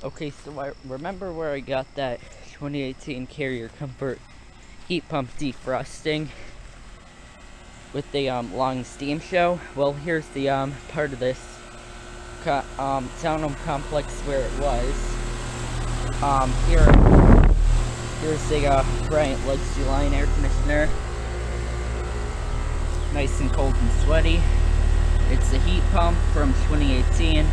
Okay, so I remember where I got that 2018 Carrier Comfort heat pump defrosting with the long steam show. Well, here's the part of this townhome complex where it was. Here's the Bryant Legacy Line air conditioner. Nice and cold and sweaty. It's a heat pump from 2018,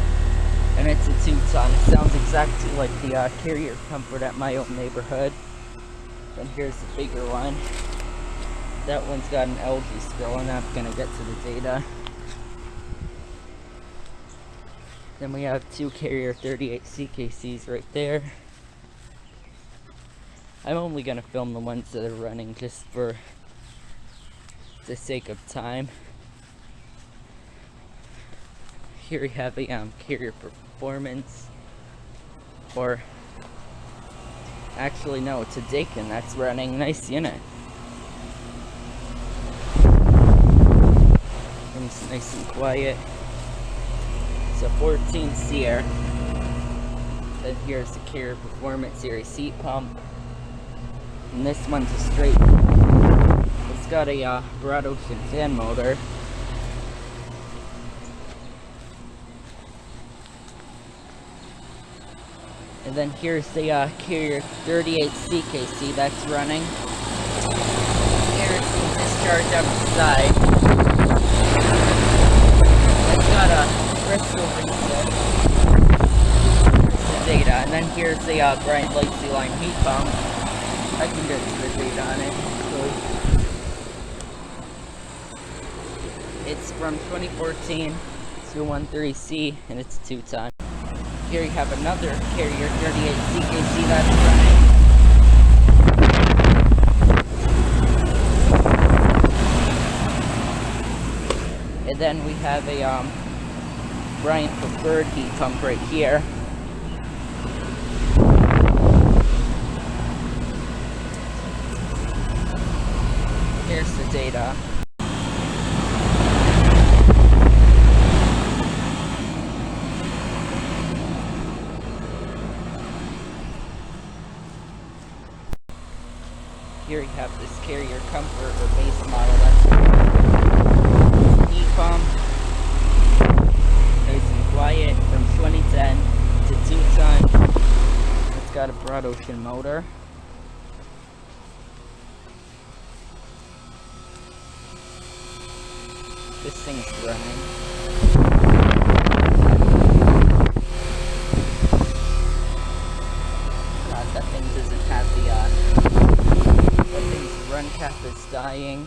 and it's a 2-ton. It sounds exactly like the Carrier Comfort at my own neighborhood. And here's the bigger one. That one's got an LG scroll. I'm not gonna get to the data. Then we have two Carrier 38 CKCs right there. I'm only gonna film the ones that are running just for the sake of time. Here we have a Carrier Performance, or actually no, it's a Dakin that's running. Nice unit. And it's nice and quiet. It's a 14 SEER. Then here's the Carrier Performance Series heat pump. And this one's a straight. It's got a broad ocean fan motor. And then here's the Carrier 38 CKC that's running. Here's the discharge up the side. It's got a crystal reset. Here's the data. And then here's the Bryant Legacy Line heat pump. I can get to the data on it. It's from 2014 213C, and it's 2-ton. Here you have another Carrier 38 CKC that's running. And then we have a Bryant Preferred heat pump right here. Here's the data. Here you have this Carrier Comfort or base model that's heat pump. Nice and quiet from 2010 to 2-ton. It's got a broad ocean motor. This thing's running. God, that thing doesn't have the that thing's run cap is dying.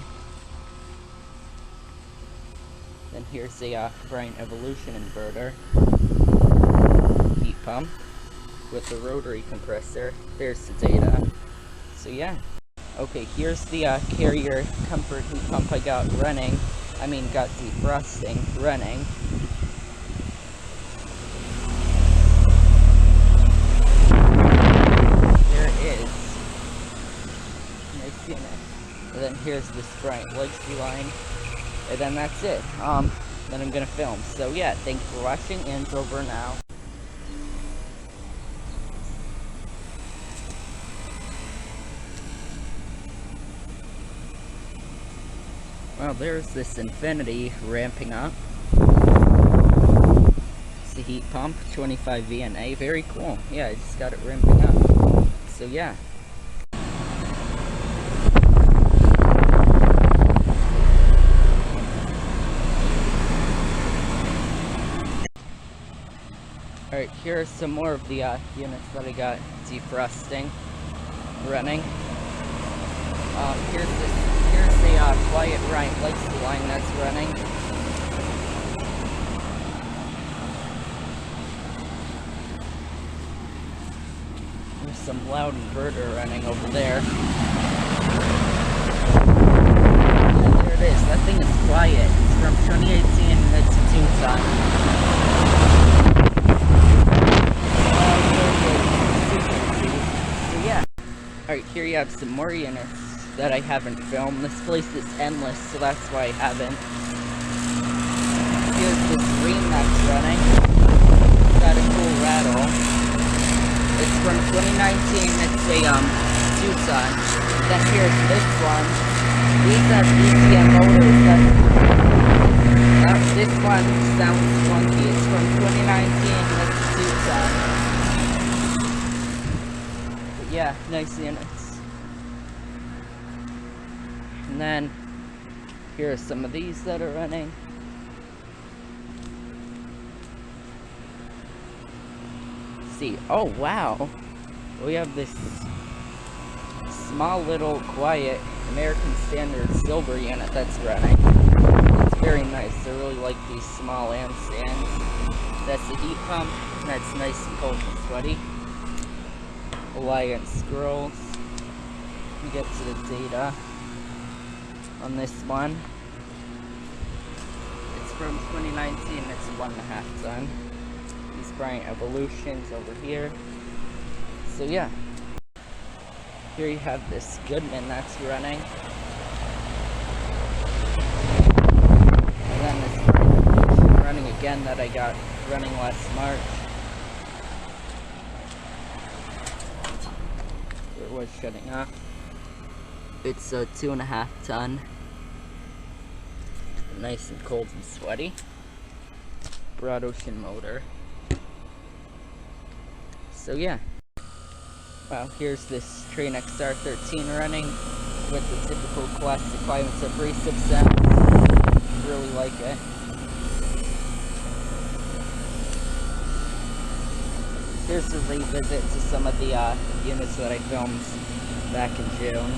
Then here's the Bryant Evolution inverter heat pump with the rotary compressor. There's the data. So yeah. Okay, here's the Carrier Comfort heat pump I got running. Got defrosting running. There it is. Nice unit. And then here's this Bryant Legacy Line. And then that's it. Then I'm gonna film. So yeah, thanks for watching, and it's over now. Well, there's this Infinity ramping up. It's the heat pump, 25 VNA, very cool. Yeah, I just got it ramping up. So yeah. Alright, here are some more of the units that I got defrosting running. Here's the quiet Bryant Legacy Line that's running. There's some loud inverter running over there. And there it is. That thing is quiet. It's from 2018 and it's a 2-ton. So yeah. Alright, here you have some more units that I haven't filmed. This place is endless, so that's why I haven't. Here's this green that's running. It's got a cool rattle. 2019, it's a 2-ton. Then here's this one. These are DCM motors. This one sounds funky. It's from 2019, that's a 2-ton. But yeah, nice units. And then here are some of these that are running. See, oh wow, we have this small little quiet American Standard silver unit that's running. It's very nice. I really like these small amp stands. That's the heat pump, and that's nice and cold and sweaty. Alliance scrolls. We get to the data on this one. It's from 2019, it's 1.5 ton. These Bryant Evolutions over here. So yeah, here you have this Goodman that's running. And then this running again that I got running last March. It was shutting off. It's a 2.5 ton. Nice and cold and sweaty. Broad ocean motor. So yeah. Well, here's this Train XR13 running with the typical classic Climate abrasive sound. Really like it. Here's a revisit to some of the units that I filmed back in June.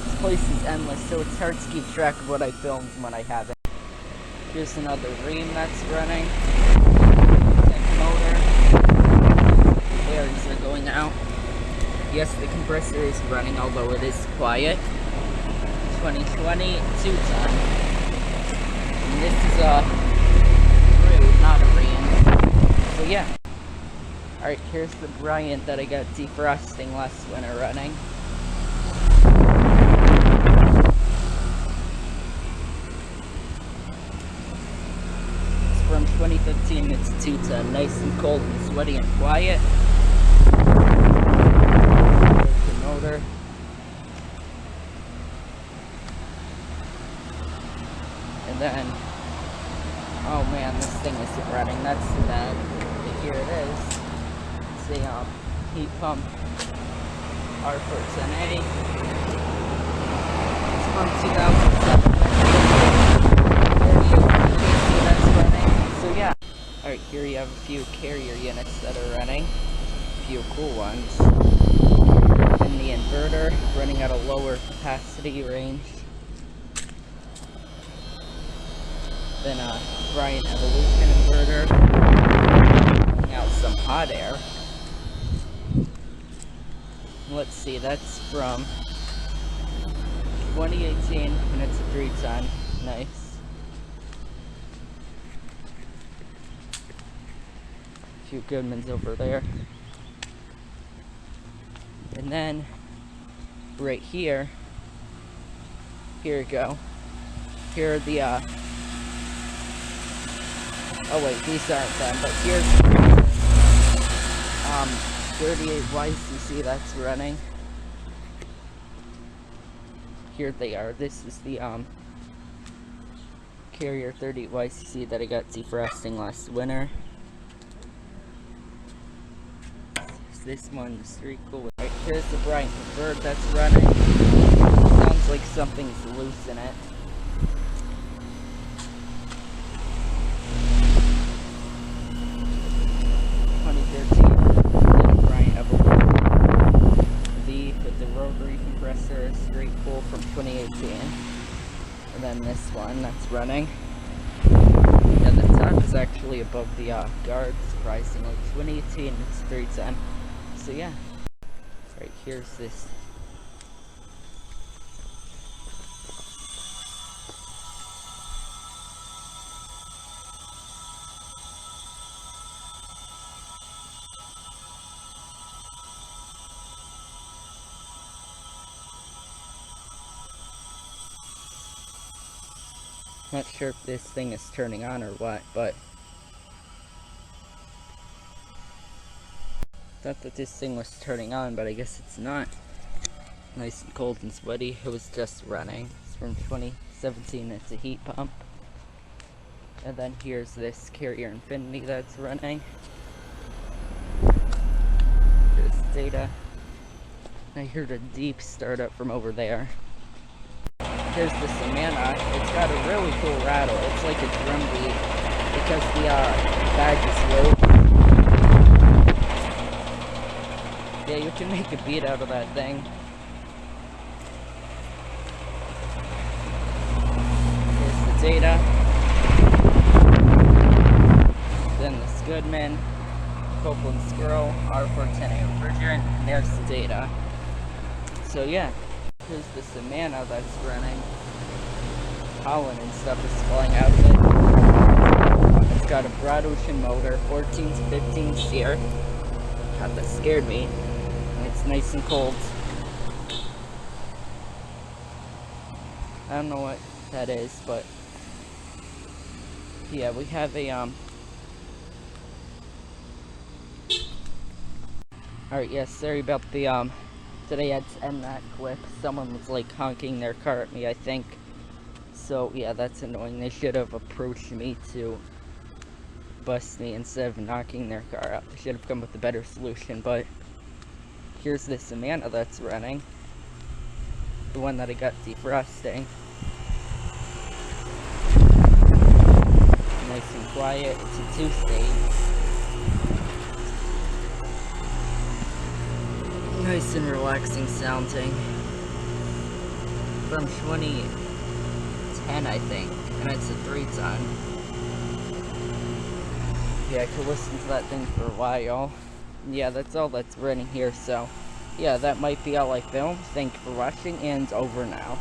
This place is endless, so it's hard to keep track of what I filmed when I haven't. Here's another ream that's running. Motor. Bearings are going out. Yes, the compressor is running, although it is quiet. 2020 2-ton. And this is a Rude, not a ream. So yeah. Alright, here's the Bryant that I got defrosting last winter running. It's from 2015, it's 2-ton, nice and cold and sweaty and quiet. There's the motor. And then, oh man, this thing isn't running, that's too bad. Here it is. It's a heat pump R410A. It's from 2007. That's running. So yeah. Alright, here you have a few carrier units that are running. A few cool ones. And the inverter running at a lower capacity range. Then a Bryant Evolution inverter. Out some hot air. Let's see, that's from 2018 and it's a 3-ton. Nice. A few Goodmans over there. And then right here you go. Here are the oh wait, these aren't them, but here's 38 YCC that's running. Here they are. This is the Carrier 38 YCC that I got defrosting last winter. This one's pretty cool. Right, here's the Bryant Bird that's running. Sounds like something's loose in it. From 2018, and then this one that's running, and the top is actually above the guard, surprisingly. 2018, it's 310. So yeah, right here's this. Not sure if this thing is turning on or what, but Thought that this thing was turning on, but I guess it's not. Nice and cold and sweaty. It was just running. It's from 2017. It's a heat pump. And then here's this Carrier Infinity that's running. Here's data. I heard a deep startup from over there. Here's the Samana. It's got a really cool rattle. It's like a drum beat because the bag is low. Yeah, you can make a beat out of that thing. Here's the data. Then the Goodman, Copeland Squirrel, R410A refrigerant, and there's the data. So yeah, here's the Samana that's running. Pollen and stuff is flying out of it. It's got a broad ocean motor, 14 to 15 SEER. God, that scared me. And it's nice and cold. I don't know what that is, but yeah, we have a Alright, yes, sorry about the today I had to end that clip. Someone was like honking their car at me, I think. So yeah, that's annoying. They should have approached me to bust me instead of knocking their car out. They should have come with a better solution, but here's this Samana that's running. The one that I got defrosting. Nice and quiet. It's a 2-stage. Nice and relaxing sounding. From 2010, I think, and it's a 3-ton. Yeah, I could listen to that thing for a while. Yeah, that's all that's running here, so yeah, that might be all I filmed. Thank you for watching, and over now.